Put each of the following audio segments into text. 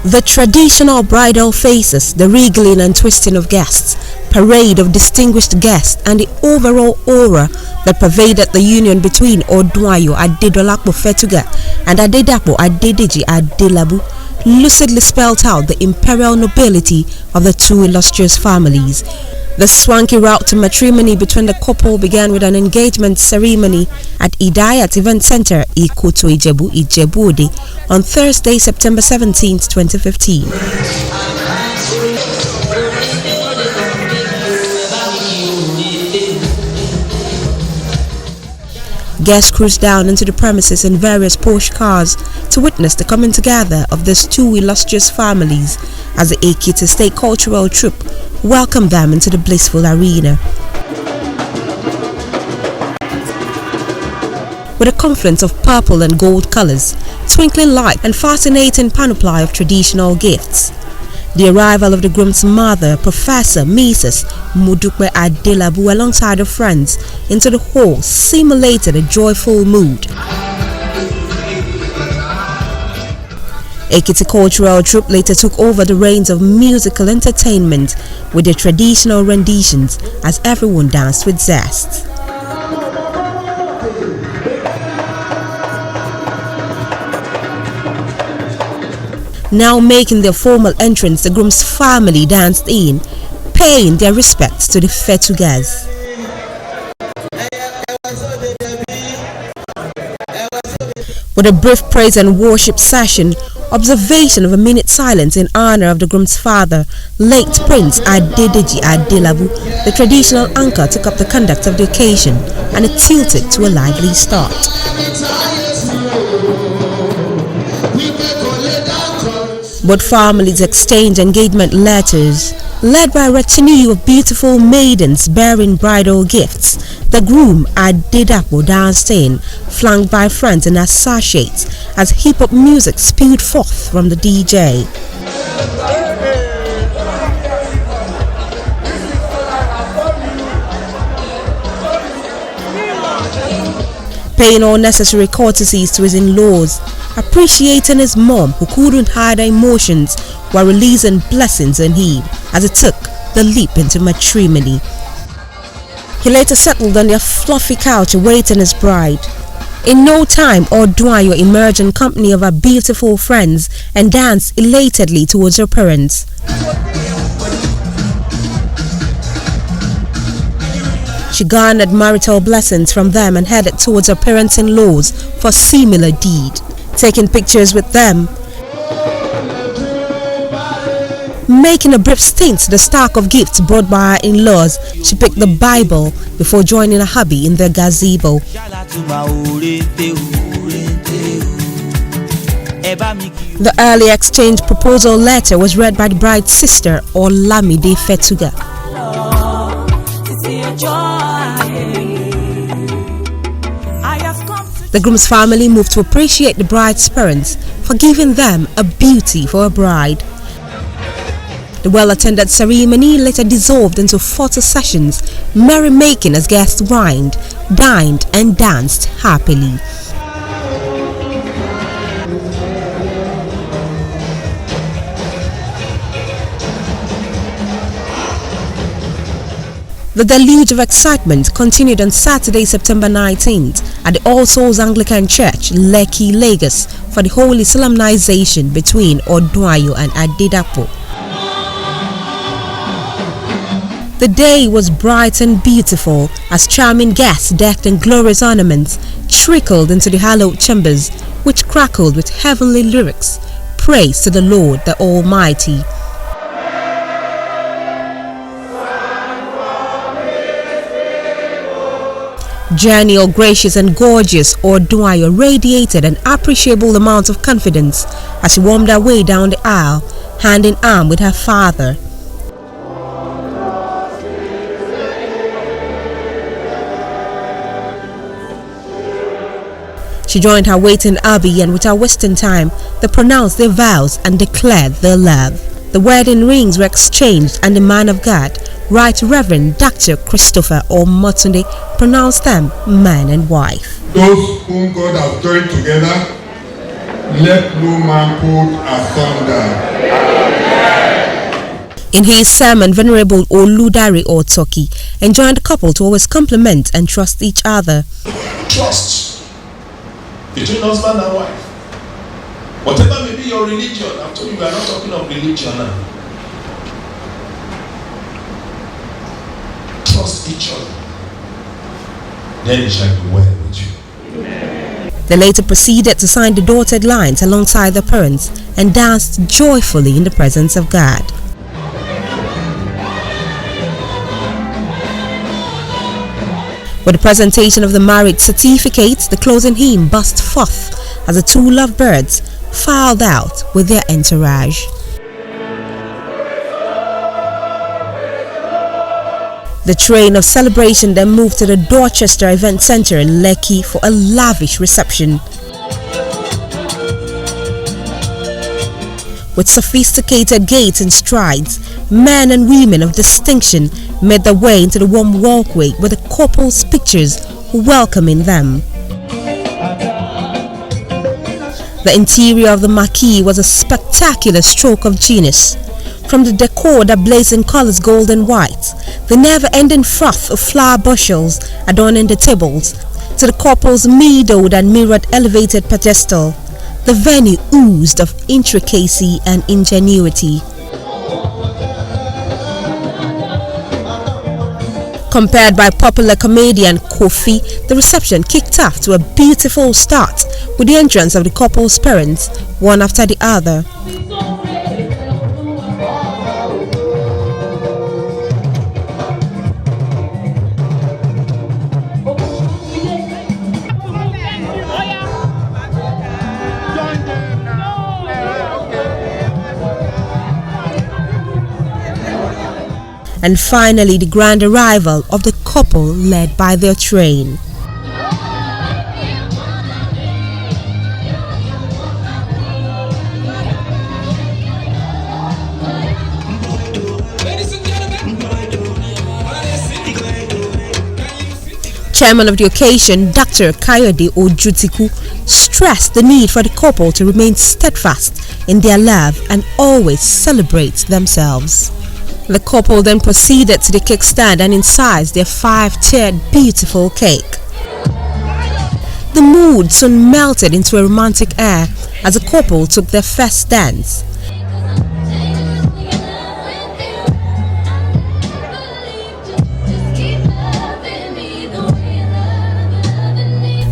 The traditional bridal faces, the wriggling and twisting of guests, parade of distinguished guests, and the overall aura that pervaded the union between Odunayo Fetuga and Adedapo Adelabu lucidly spelled out the imperial nobility of the two illustrious families. The swanky route to matrimony between the couple began with an engagement ceremony at Idayat Event Center, Ikoto Ijebu on Thursday, September 17, 2015. Guests cruised down into the premises in various Porsche cars to witness the coming together of these two illustrious families as the Ekiti State Cultural Troupe welcomed them into the blissful arena. With a confluence of purple and gold colors, twinkling light and fascinating panoply of traditional gifts, the arrival of the groom's mother, Professor Mrs. Modupe Adelabu, alongside her friends into the hall simulated a joyful mood. Ekiti Cultural Troupe later took over the reins of musical entertainment with their traditional renditions as everyone danced with zest. Now making their formal entrance, the groom's family danced in, paying their respects to the Fetugas. With a brief praise and worship session, observation of a minute silence in honor of the groom's father, late Prince Adedapo Adelabu, the traditional anchor took up the conduct of the occasion, and it tilted to a lively start. Both families exchanged engagement letters, led by a retinue of beautiful maidens bearing bridal gifts. The groom Adedapo danced in, flanked by friends in sachets, as hip-hop music spewed forth from the DJ. Paying all necessary courtesies to his in-laws, appreciating his mom who couldn't hide her emotions while releasing blessings on him as he took the leap into matrimony. He later settled on their fluffy couch awaiting his bride. In no time, Odunayo emerged in company of her beautiful friends and danced elatedly towards her parents. She garnered marital blessings from them and headed towards her parents-in-laws for a similar deed. Taking pictures with them, making a brief stint to the stack of gifts brought by her in-laws, she picked the Bible before joining a hubby in their gazebo. The early exchange proposal letter was read by the bride's sister, Odunayo Fetuga. The groom's family moved to appreciate the bride's parents for giving them a beauty for a bride. The well-attended ceremony later dissolved into photo sessions, merrymaking as guests wined, dined, and danced happily. The deluge of excitement continued on Saturday, September 19th at the All Souls Anglican Church, Lekki, Lagos, for the holy solemnization between Odunayo and Adedapo. The day was bright and beautiful as charming guests decked in glorious ornaments trickled into the hallowed chambers, which crackled with heavenly lyrics, praise to the Lord the Almighty. Genial, gracious and gorgeous, Odunayo radiated an appreciable amount of confidence as she warmed her way down the aisle, hand in arm with her father. She joined her waiting hubby, and without wasting time, they pronounced their vows and declared their love. The wedding rings were exchanged, and the man of God, Right Reverend Dr. Christopher Omotunde, pronounced them man and wife. Those whom God has joined together, let no man put asunder. In his sermon, Venerable Oludare Otoki enjoined the couple to always compliment and trust each other. Trust between husband and wife. Whatever may be your religion, I'm telling you, we are not talking of religion now. Trust each other. Then it shall be well with you. They later proceeded to sign the dotted lines alongside their parents and danced joyfully in the presence of God. With the presentation of the marriage certificates, the closing hymn burst forth as the two lovebirds filed out with their entourage. The train of celebration then moved to the Dorchester Event Center in Lekki for a lavish reception. With sophisticated gaits and strides, men and women of distinction made their way into the warm walkway with the couple's pictures welcoming them. The interior of the marquee was a spectacular stroke of genius. From the decor that blazed in colors gold and white, the never-ending froth of flower bushels adorning the tables, to the couple's meadowed and mirrored elevated pedestal, the venue oozed of intricacy and ingenuity. Compared by popular comedian Kofi, the reception kicked off to a beautiful start with the entrance of the couple's parents, one after the other. And finally, the grand arrival of the couple led by their train. Chairman of the occasion, Dr. Kayode Ojutiku, stressed the need for the couple to remain steadfast in their love and always celebrate themselves. The couple then proceeded to the cake stand and incised their 5-tiered beautiful cake. The mood soon melted into a romantic air as the couple took their first dance.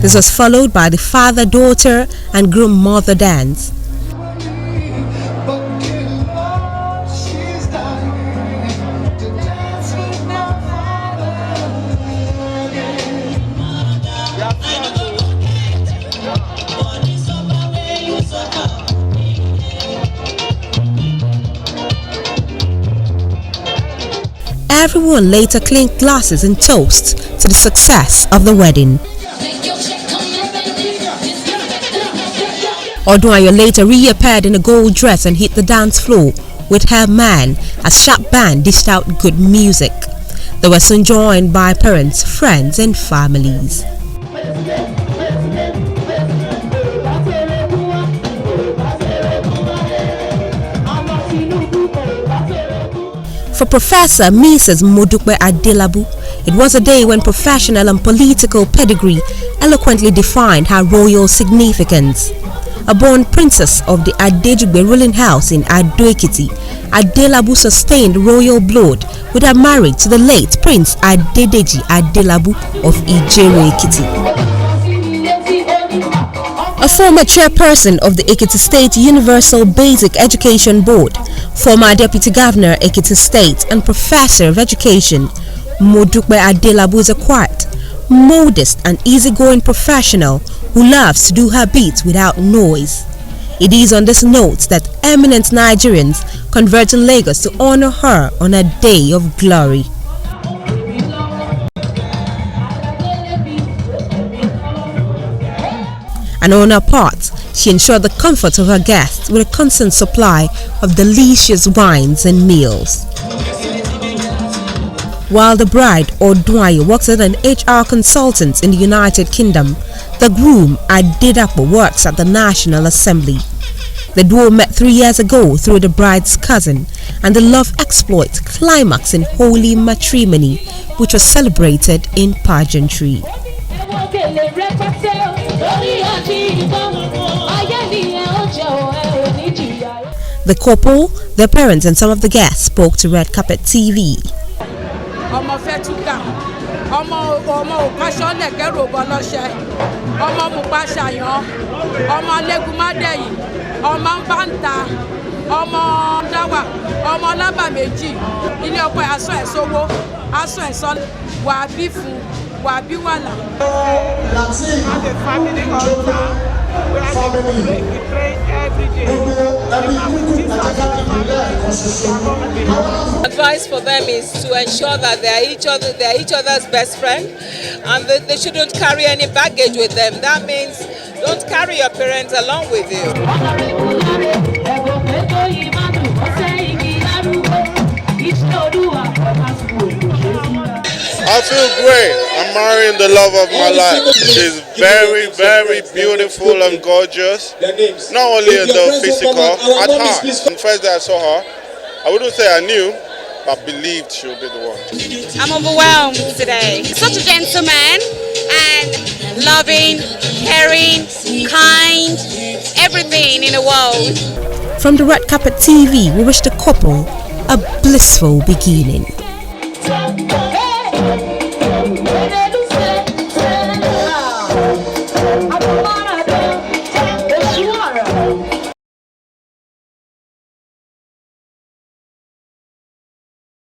This was followed by the father-daughter and groom-mother dance. Everyone later clinked glasses in toast to the success of the wedding. Odunayo later reappeared in a gold dress and hit the dance floor with her man as sharp band dished out good music. They were soon joined by parents, friends and families. For Professor Mrs. Modupe Adelabu, it was a day when professional and political pedigree eloquently defined her royal significance. A born princess of the Adejugbe ruling house in Ado-Ekiti, Adelabu sustained royal blood with her marriage to the late Prince Adedeji Adelabu of Ijero-Ekiti. A former chairperson of the Ekiti State Universal Basic Education Board, former Deputy Governor Ekiti State and Professor of Education, Modupe Adelabu is a quiet, modest and easygoing professional who loves to do her bit without noise. It is on this note that eminent Nigerians converge in Lagos to honor her on a day of glory. And on her part, she ensured the comfort of her guests with a constant supply of delicious wines and meals. While the bride, Odunayo, works as an HR consultant in the United Kingdom, the groom, Adedapo, works at the National Assembly. The duo met 3 years ago through the bride's cousin, and the love exploit climaxed in holy matrimony, which was celebrated in pageantry. The couple, their parents, and some of the guests spoke to Red Carpet TV. Ọmọ Fetuga, ọmọ òpáṣọ lẹ̀kẹ́rò bọ́lọ́ṣẹ́, ọmọ mùpáṣàyàn, ọmọ lẹ́gùnmádẹ́yìn, ọmọ ńbàǹtà, ọmọ dáwà, ọmọ lábàméjì, ilé ọkọ aṣọ ẹ̀sọ́wọ́, aṣọ ẹ̀sọ́ wà bí fún, wà bí wàlà. As a family altar, we pray every day. Advice for them is to ensure that they are each other's best friend, and that they shouldn't carry any baggage with them. That means don't carry your parents along with you. I feel great. I'm marrying the love of my life. She's very, very beautiful and gorgeous. Not only in the physical, at heart. The first day I saw her, I wouldn't say I knew, but believed she would be the one. I'm overwhelmed today. Such a gentleman and loving, caring, kind, everything in the world. From the Red Carpet TV, we wish the couple a blissful beginning.